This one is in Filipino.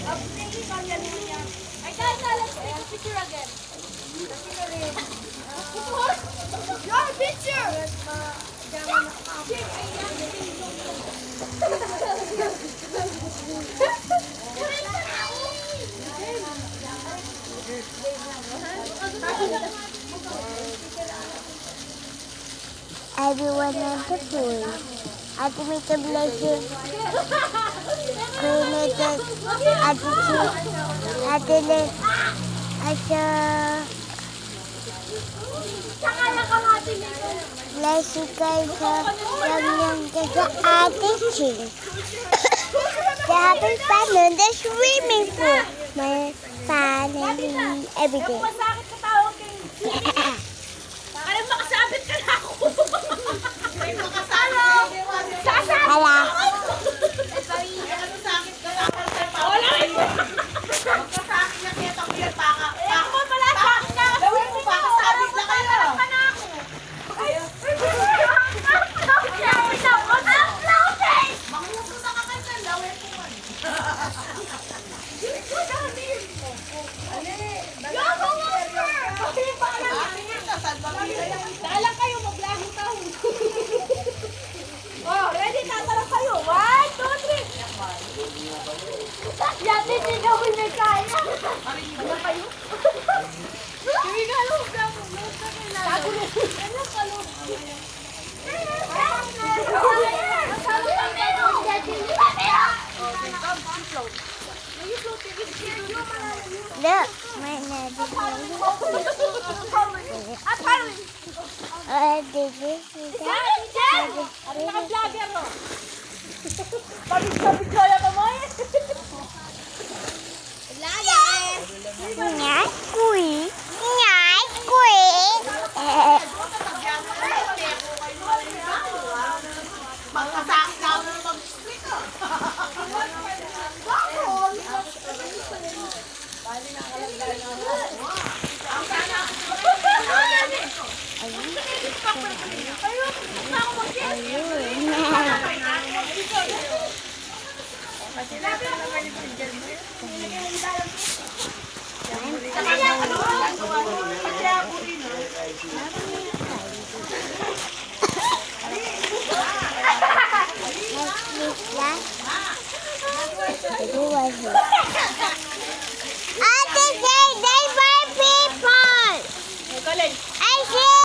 I can't tell. Let's take a picture again. Your picture. Everyone at the pool. At the meet the blessing. Created at the tree. At the lake. At the blessing guys yung at the tree. They having fun in the swimming pool. My family every day. Parang makasabit ka na ako. May makasalo. Hala. Wala rin. Magkasakit na kaya itong pinagpaka. Ako mo pala sa akin na. Gawin mo pakasabit na kayo. Manguso sa kakansan. Lawin mo man. Dala kayo, maglaho tayo. Oh, ready? Tatara kayo. 1, 2, 3. Yati, hindi gawin may kaya. Ano kayo? Hindi ka alam. Tago na. Ano ka alam? Look, my name. Ano naka-vlogger, no? Pabig-pabig kaya ka mo eh. Nhái quỷ. Nhái quỷ. Magkasakit ka na mag-split ah. This was